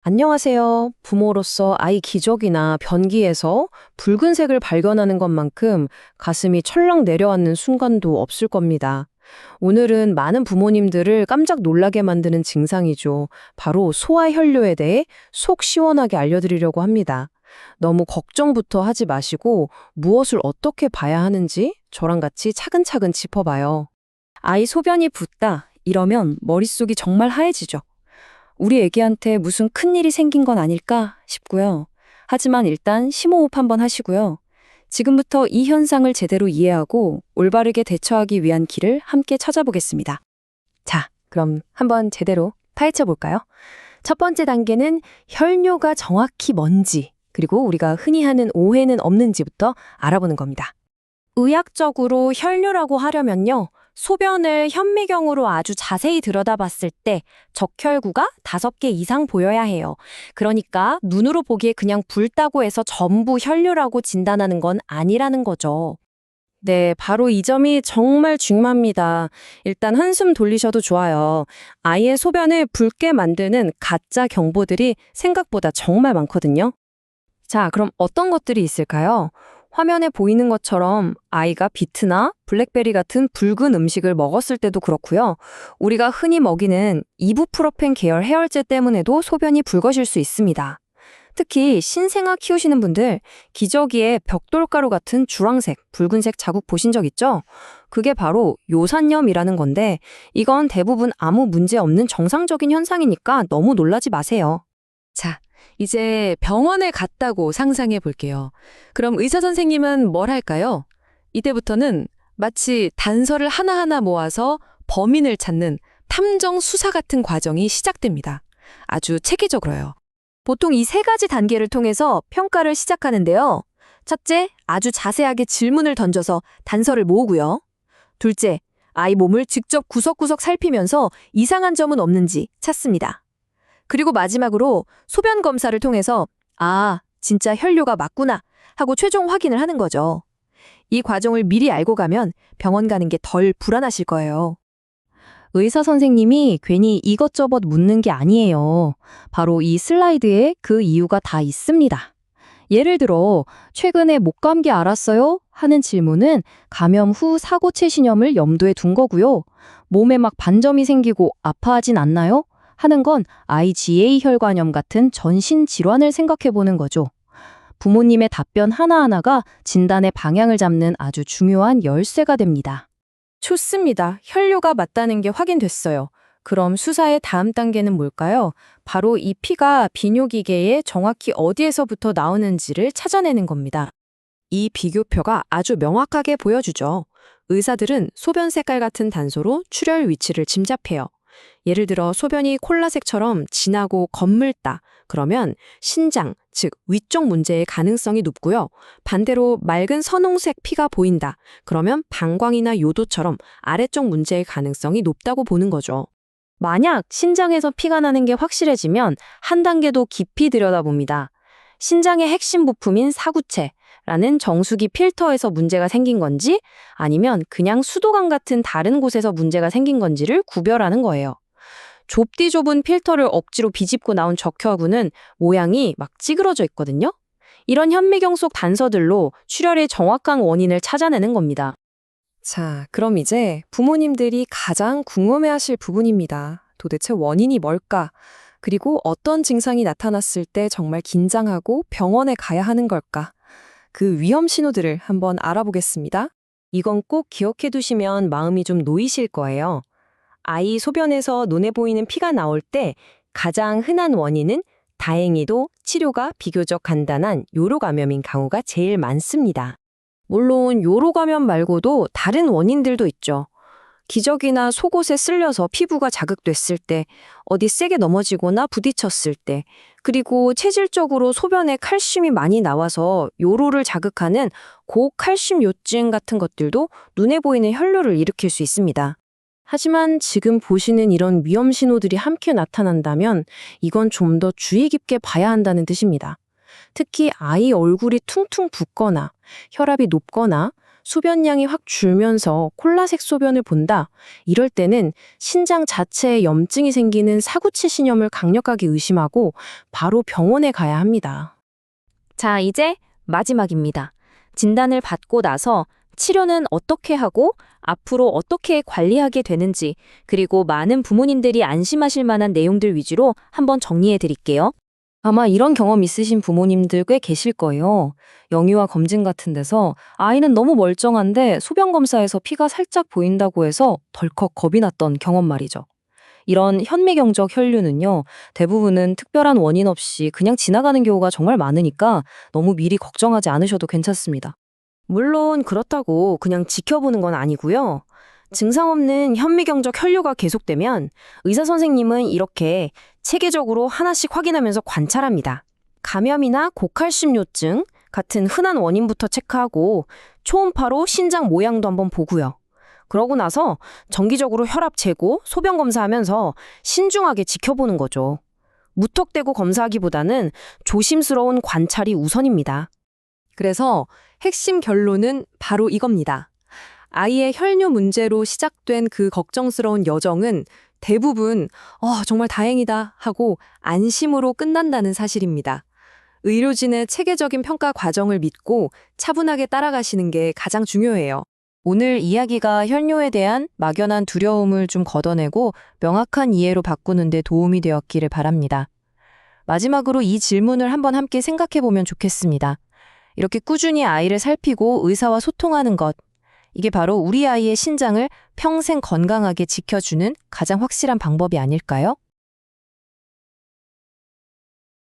안녕하세요. 부모로서 아이 기저귀나 변기에서 붉은색을 발견하는 것만큼 가슴이 철렁 내려앉는 순간도 없을 겁니다. 오늘은 많은 부모님들을 깜짝 놀라게 만드는 증상이죠. 바로 소화혈뇨에 대해 속 시원하게 알려드리려고 합니다. 너무 걱정부터 하지 마시고 무엇을 어떻게 봐야 하는지 저랑 같이 차근차근 짚어봐요. 아이 소변이 붓다. 이러면 머릿속이 정말 하얘지죠. 우리 애기한테 무슨 큰일이 생긴 건 아닐까 싶고요. 하지만 일단 심호흡 한번 하시고요. 지금부터 이 현상을 제대로 이해하고 올바르게 대처하기 위한 길을 함께 찾아보겠습니다. 자, 그럼 한번 제대로 파헤쳐 볼까요? 첫 번째 단계는 혈뇨가 정확히 뭔지, 그리고 우리가 흔히 하는 오해는 없는지부터 알아보는 겁니다. 의학적으로 혈뇨라고 하려면요. 소변을 현미경으로 아주 자세히 들여다봤을 때 적혈구가 5개 이상 보여야 해요. 그러니까 눈으로 보기에 그냥 붉다고 해서 전부 혈뇨라고 진단하는 건 아니라는 거죠. 네, 바로 이 점이 정말 중요합니다. 일단 한숨 돌리셔도 좋아요. 아이의 소변을 붉게 만드는 가짜 경보들이 생각보다 정말 많거든요. 자, 그럼 어떤 것들이 있을까요? 화면에 보이는 것처럼 아이가 비트나 블랙베리 같은 붉은 음식을 먹었을 때도 그렇고요. 우리가 흔히 먹이는 이부프로펜 계열 해열제 때문에도 소변이 붉어질 수 있습니다. 특히 신생아 키우시는 분들 기저귀에 벽돌가루 같은 주황색, 붉은색 자국 보신 적 있죠? 그게 바로 요산염이라는 건데 이건 대부분 아무 문제 없는 정상적인 현상이니까 너무 놀라지 마세요. 자, 이제 병원에 갔다고 상상해 볼게요. 그럼 의사 선생님은 뭘 할까요? 이때부터는 마치 단서를 하나하나 모아서 범인을 찾는 탐정 수사 같은 과정이 시작됩니다. 아주 체계적으로요. 보통 이 3가지 단계를 통해서 평가를 시작하는데요. 첫째, 아주 자세하게 질문을 던져서 단서를 모으고요. 둘째, 아이 몸을 직접 구석구석 살피면서 이상한 점은 없는지 찾습니다. 그리고 마지막으로 소변 검사를 통해서 아, 진짜 혈뇨가 맞구나 하고 최종 확인을 하는 거죠. 이 과정을 미리 알고 가면 병원 가는 게 덜 불안하실 거예요. 의사 선생님이 괜히 이것저것 묻는 게 아니에요. 바로 이 슬라이드에 그 이유가 다 있습니다. 예를 들어, 최근에 목감기 알았어요? 하는 질문은 감염 후 사고체 신염을 염두에 둔 거고요. 몸에 막 반점이 생기고 아파하진 않나요? 하는 건 IgA 혈관염 같은 전신 질환을 생각해 보는 거죠. 부모님의 답변 하나하나가 진단의 방향을 잡는 아주 중요한 열쇠가 됩니다. 좋습니다. 혈뇨가 맞다는 게 확인됐어요. 그럼 수사의 다음 단계는 뭘까요? 바로 이 피가 비뇨기계에 정확히 어디에서부터 나오는지를 찾아내는 겁니다. 이 비교표가 아주 명확하게 보여주죠. 의사들은 소변 색깔 같은 단서로 출혈 위치를 짐작해요. 예를 들어 소변이 콜라색처럼 진하고 검물다. 그러면 신장, 즉 위쪽 문제의 가능성이 높고요. 반대로 맑은 선홍색 피가 보인다. 그러면 방광이나 요도처럼 아래쪽 문제의 가능성이 높다고 보는 거죠. 만약 신장에서 피가 나는 게 확실해지면 한 단계 더 깊이 들여다봅니다. 신장의 핵심 부품인 사구체라는 정수기 필터에서 문제가 생긴 건지 아니면 그냥 수도관 같은 다른 곳에서 문제가 생긴 건지를 구별하는 거예요. 좁디 좁은 필터를 억지로 비집고 나온 적혈구는 모양이 막 찌그러져 있거든요. 이런 현미경 속 단서들로 출혈의 정확한 원인을 찾아내는 겁니다. 자, 그럼 이제 부모님들이 가장 궁금해하실 부분입니다. 도대체 원인이 뭘까? 그리고 어떤 증상이 나타났을 때 정말 긴장하고 병원에 가야 하는 걸까? 그 위험 신호들을 한번 알아보겠습니다. 이건 꼭 기억해 두시면 마음이 좀 놓이실 거예요. 아이 소변에서 눈에 보이는 피가 나올 때 가장 흔한 원인은 다행히도 치료가 비교적 간단한 요로감염인 경우가 제일 많습니다. 물론 요로감염 말고도 다른 원인들도 있죠. 기저귀나 속옷에 쓸려서 피부가 자극됐을 때, 어디 세게 넘어지거나 부딪혔을 때, 그리고 체질적으로 소변에 칼슘이 많이 나와서 요로를 자극하는 고칼슘 요증 같은 것들도 눈에 보이는 혈뇨를 일으킬 수 있습니다. 하지만 지금 보시는 이런 위험 신호들이 함께 나타난다면 이건 좀 더 주의 깊게 봐야 한다는 뜻입니다. 특히 아이 얼굴이 퉁퉁 붓거나 혈압이 높거나 소변량이 확 줄면서 콜라색 소변을 본다. 이럴 때는 신장 자체에 염증이 생기는 사구치 신염을 강력하게 의심하고 바로 병원에 가야 합니다. 자, 이제 마지막입니다. 진단을 받고 나서 치료는 어떻게 하고 앞으로 어떻게 관리하게 되는지, 그리고 많은 부모님들이 안심하실 만한 내용들 위주로 한번 정리해 드릴게요. 아마 이런 경험 있으신 부모님들 꽤 계실 거예요. 영유아 검진 같은 데서 아이는 너무 멀쩡한데 소변 검사에서 피가 살짝 보인다고 해서 덜컥 겁이 났던 경험 말이죠. 이런 현미경적 혈류는요, 대부분은 특별한 원인 없이 그냥 지나가는 경우가 정말 많으니까 너무 미리 걱정하지 않으셔도 괜찮습니다. 물론 그렇다고 그냥 지켜보는 건 아니고요. 증상 없는 현미경적 혈류가 계속되면 의사 선생님은 이렇게 체계적으로 하나씩 확인하면서 관찰합니다. 감염이나 고칼슘 요증 같은 흔한 원인부터 체크하고 초음파로 신장 모양도 한번 보고요. 그러고 나서 정기적으로 혈압 재고, 소변 검사하면서 신중하게 지켜보는 거죠. 무턱대고 검사하기보다는 조심스러운 관찰이 우선입니다. 그래서 핵심 결론은 바로 이겁니다. 아이의 혈뇨 문제로 시작된 그 걱정스러운 여정은 대부분 정말 다행이다 하고 안심으로 끝난다는 사실입니다. 의료진의 체계적인 평가 과정을 믿고 차분하게 따라가시는 게 가장 중요해요. 오늘 이야기가 혈뇨에 대한 막연한 두려움을 좀 걷어내고 명확한 이해로 바꾸는 데 도움이 되었기를 바랍니다. 마지막으로 이 질문을 한번 함께 생각해 보면 좋겠습니다. 이렇게 꾸준히 아이를 살피고 의사와 소통하는 것, 이게 바로 우리 아이의 신장을 평생 건강하게 지켜주는 가장 확실한 방법이 아닐까요?